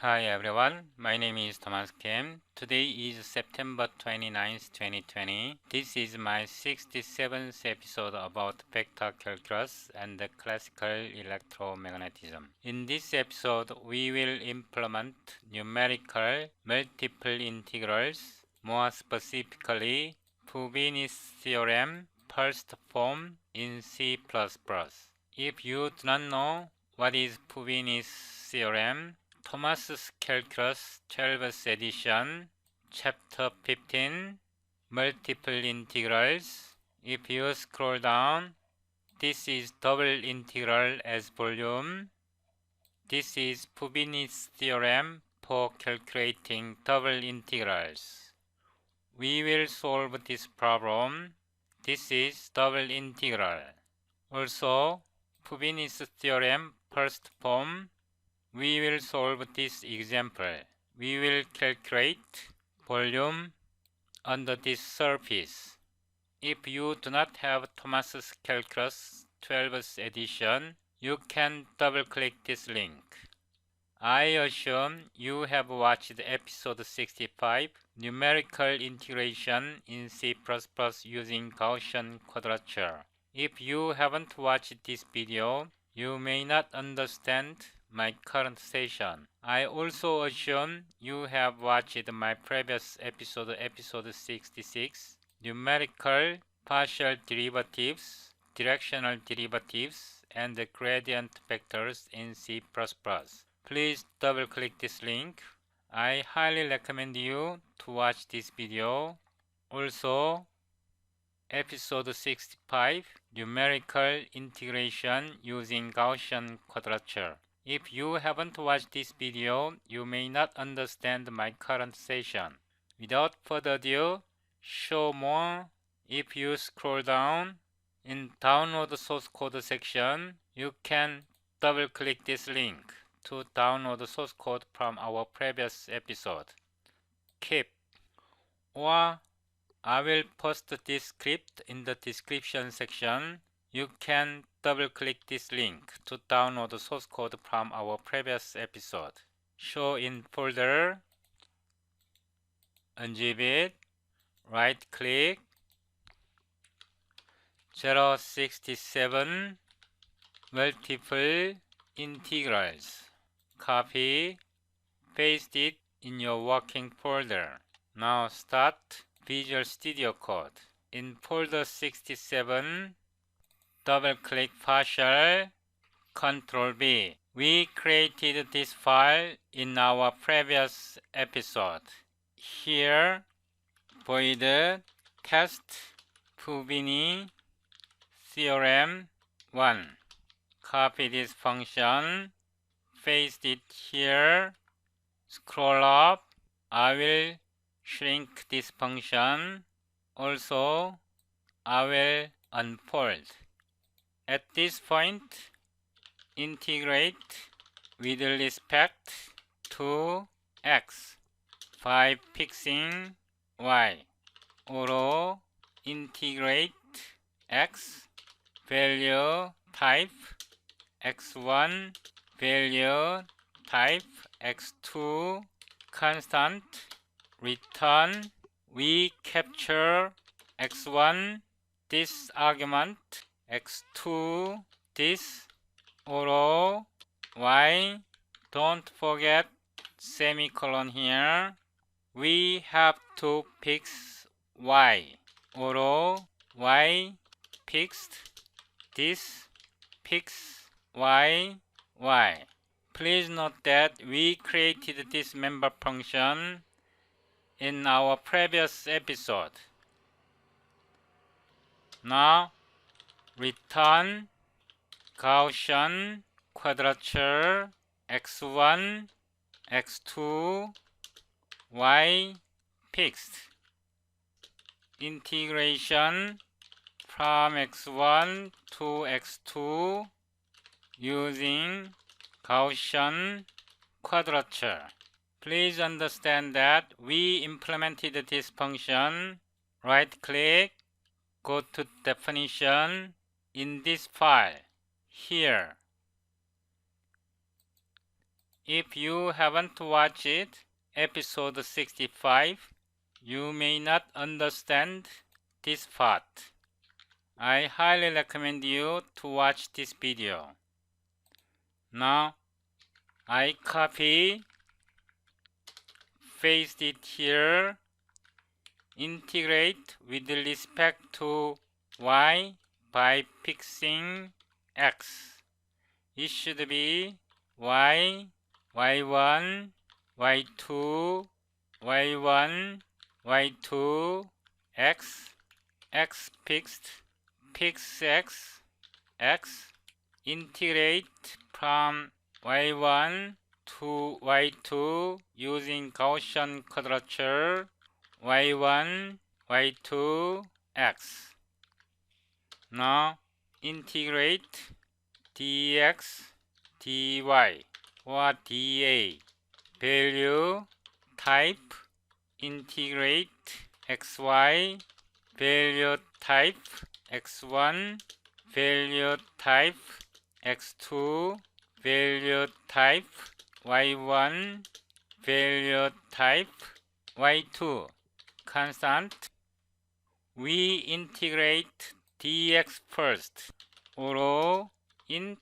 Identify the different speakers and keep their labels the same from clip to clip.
Speaker 1: Hi everyone, my name is Thomas Kim. Today is September 29th, 2020. This is my 67th episode about vector calculus and the classical electromagnetism. In this episode, we will implement numerical multiple integrals, more specifically Fubini's theorem, first form in C++. If you do not know what is Fubini's theorem, Thomas's Calculus 12th edition, chapter 15, multiple integrals. If you scroll down, this is double integral as volume. This is Fubini's theorem for calculating double integrals. We will solve this problem. This is double integral. Also, Fubini's theorem first form. We will solve this example. We will calculate volume under this surface. If you do not have Thomas's Calculus 12th edition, you can double-click this link. I assume you have watched episode 65, Numerical Integration in C++ using Gaussian Quadrature. If you haven't watched this video, you may not understand my current session. I also assume you have watched my previous episode 66, Numerical Partial Derivatives, Directional Derivatives, and the Gradient Vectors in C++. Please double-click this link. I highly recommend you to watch this video. Also, episode 65, Numerical Integration using Gaussian Quadrature. If you haven't watched this video, you may not understand my current session. Without further ado, show more. If you scroll down, in download source code section, you can double-click this link to download source code from our previous episode. Keep. Or I will post this script in the description section. You can double-click this link to download the source code from our previous episode. Show in folder, unzip it, right-click, 067, multiple integrals. Copy, paste it in your working folder. Now start Visual Studio Code. In folder 67, double-click partial, Ctrl B. We created this file in our previous episode. Here, void test Fubini Theorem 1. Copy this function, paste it here, scroll up. I will shrink this function. Also, I will unfold. At this point, integrate with respect to x by fixing y. Or integrate x value type x1 value type x2 constant return. We capture x1 this argument, x2 this, or y. Don't forget semicolon here. We have to fix y, or y fixed this, fix y, y. Please note that we created this member function in our previous episode. Now, return Gaussian Quadrature x1, x2, y fixed. Integration from x1 to x2 using Gaussian Quadrature. Please understand that we implemented this function. Right-click, go to definition in this file. Here, If you haven't watched it, episode 65, you may not understand this part. I highly recommend you to watch this video. Now, I copy, paste it here, integrate with respect to y by fixing x. It should be y, y1, y2, y1, y2, x, x fixed, fix x, x, integrate from y1 to y2 using Gaussian quadrature, y1, y2, x. Now integrate dx, dy, or dA. Value, type, integrate xy, value type x1, value type x2, value type y1, value type y2. Constant. We integrate dx first. Or int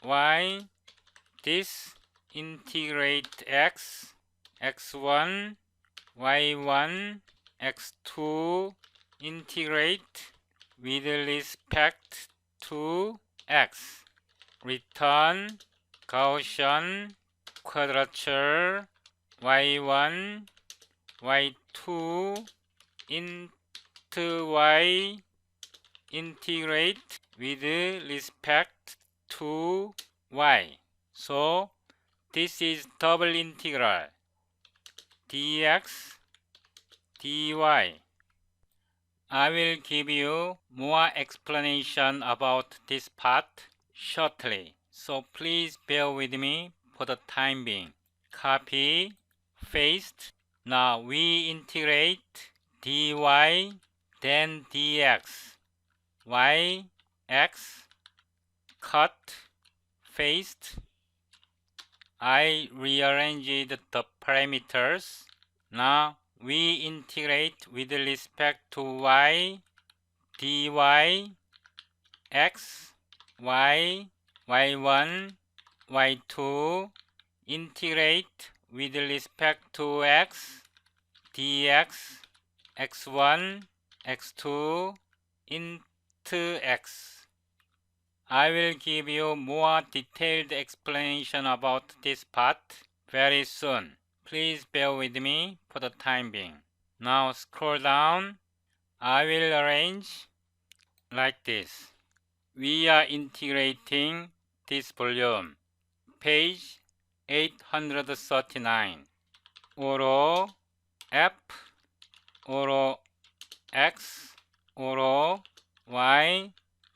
Speaker 1: y, this integrate x, x1, y1, x2, integrate with respect to x. Return Gaussian quadrature y1, y2 into y, integrate with respect to y. So this is double integral dx, dy. I will give you more explanation about this part shortly, so please bear with me for the time being. Copy, paste. Now we integrate dy, then dx, y, x, cut, paste. I rearranged the parameters. Now we integrate with respect to y, dy, x, y, y1, y2, integrate with respect to x, dx, x1, x2, into x. I will give you more detailed explanation about this part very soon. Please bear with me for the time being. Now scroll down. I will arrange like this. We are integrating this volume. Page 839. Or f, or x, or y.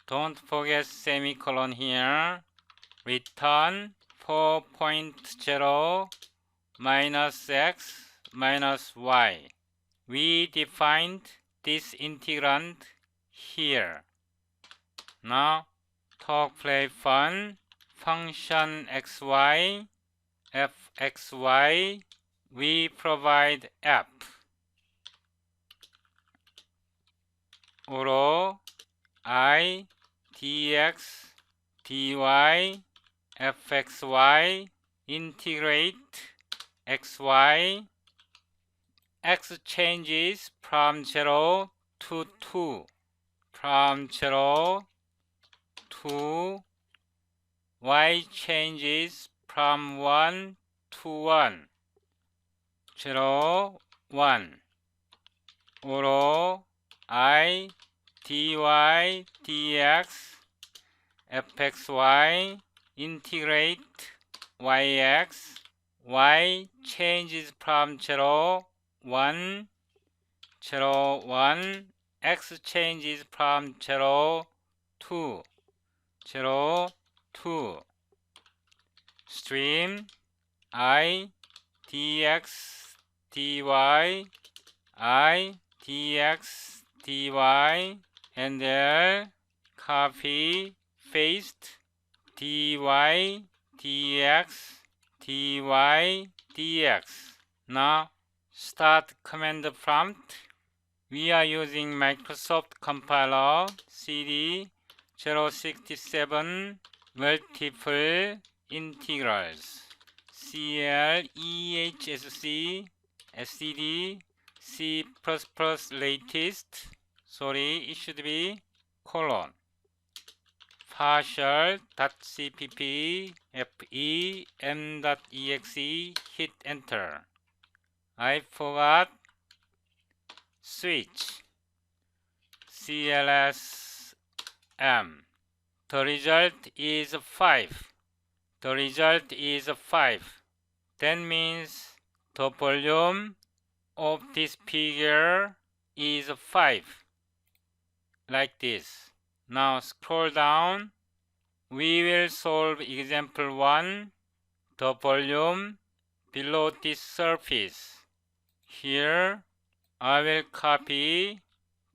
Speaker 1: Don't forget semicolon here. Return 4.0 minus x minus y. We defined this integrand here. Now talk play fun. Function xy, fxy, we provide f. Or I, dx, dy, fxy, integrate xy, x changes from 0 to 2, from 0 to y changes from 1 to 1, 0, 1, or I, dy, dx, fxy, integrate yx, y changes from 0, 1, 0, 1, x changes from 0, 2, 0, 2. Stream I, dx, dy, I, dx, dy, and there copy, paste, dy, dx, dy dx. Now start command prompt. We are using Microsoft compiler CD 067 multiple integrals CLEHSC SCD C++ latest. Sorry, it should be colon partial.cpp fem.exe. Hit enter. I forgot switch CLSM. The result is 5. The result is 5. That means the volume of this figure is 5. Like this. Now scroll down. We will solve example 1. The volume below this surface. Here I will copy,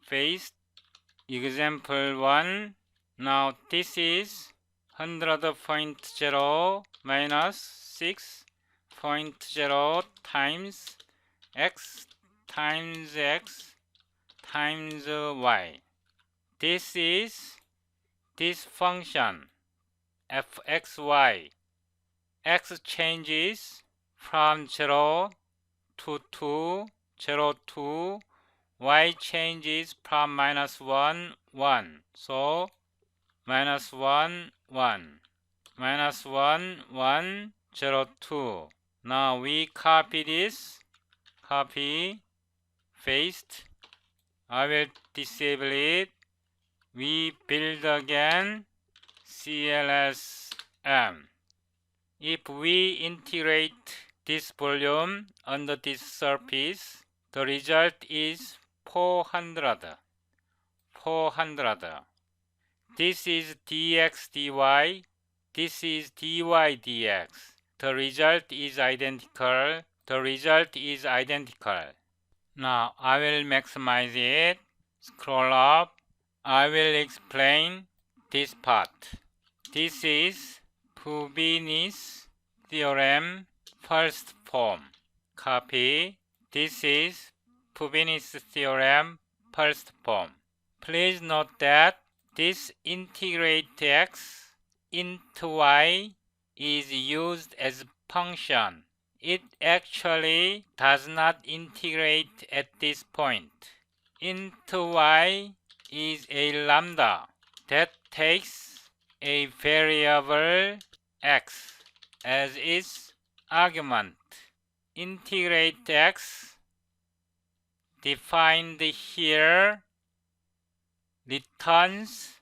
Speaker 1: paste example 1. Now this is 100.0 minus 6.0 times x times x times y. This is this function fxy. X changes from 0 to 2, 0 to y changes from minus 1, 1. So minus 1, 1. Minus 1, 1, 0, 2. Now we copy this. Copy, paste. I will disable it. We build again CLSM. If we integrate this volume under this surface, the result is 400. 400. This is dx dy. This is dy dx. The result is identical. The result is identical. Now I will maximize it. Scroll up. I will explain this part. This is Fubini's theorem first form. Copy. This is Fubini's theorem first form. Please note that this integrate x into y is used as function. It actually does not integrate at this point. Into y is a lambda that takes a variable x as its argument. Integrate x defined here returns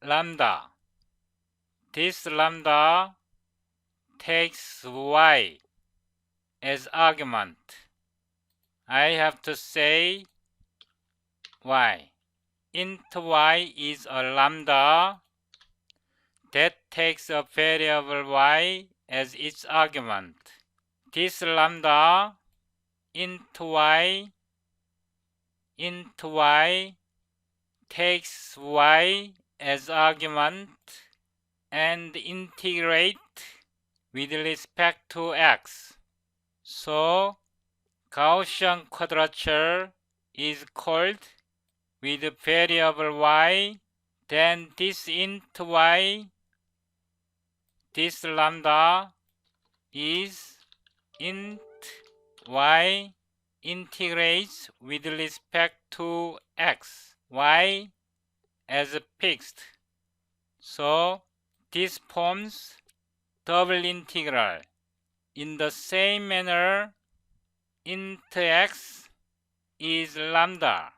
Speaker 1: lambda. This lambda takes y as argument. I have to say y. Int y is a lambda that takes a variable y as its argument. This lambda int y takes y as argument and integrate with respect to x. So Gaussian quadrature is called with variable y. Then this int y, this lambda is int y integrates with respect to x, y as fixed. So this forms double integral. In the same manner, int x is lambda.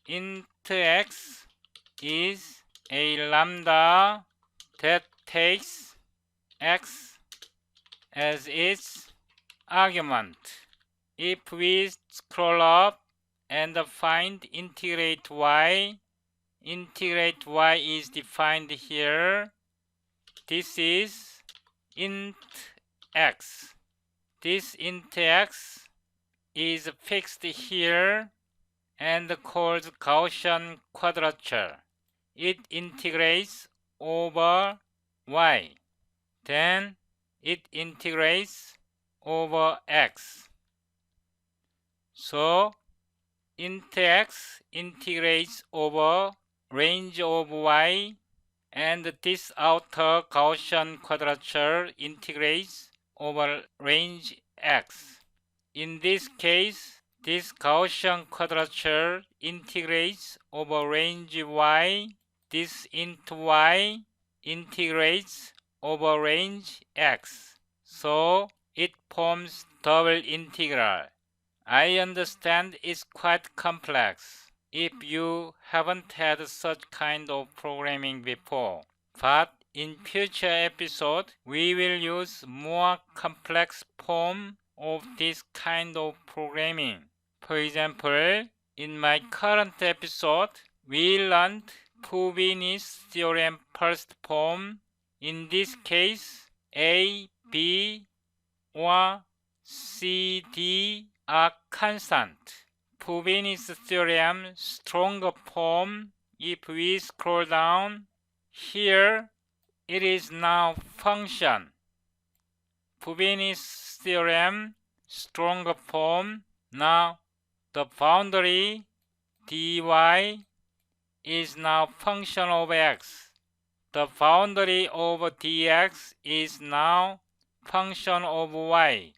Speaker 1: Int x is a lambda that takes x as its argument. If we scroll up and find integrate y is defined here. This is int x. This int x is fixed here and called Gaussian quadrature. It integrates over y. Then it integrates over x. So int x integrates over range of y, and this outer Gaussian quadrature integrates over range x. In this case, this Gaussian quadrature integrates over range y. This int y integrates over range x. So it forms double integral. I understand it's quite complex if you haven't had such kind of programming before. But in future episode, we will use more complex form of this kind of programming. For example, in my current episode, we learned Fubini's theorem first form. In this case, A, B, or C, D are constant. Fubini's theorem stronger form, if we scroll down, here it is now function. Fubini's theorem stronger form. Now the boundary dy is now function of x. The boundary over dx is now function of y.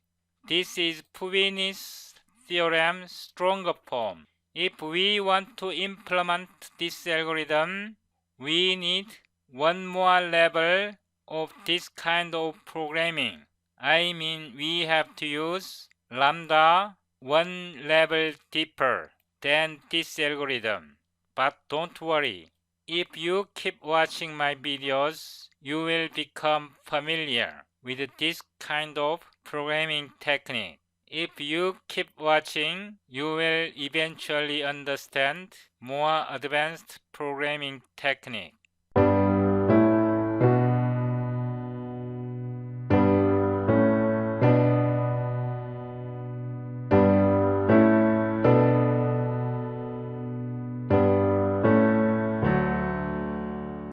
Speaker 1: This is Fubini's theorem stronger form. If we want to implement this algorithm, we need one more level of this kind of programming. I mean, we have to use lambda one level deeper than this algorithm. But don't worry. If you keep watching my videos, you will become familiar with this kind of programming technique. If you keep watching, you will eventually understand more advanced programming technique.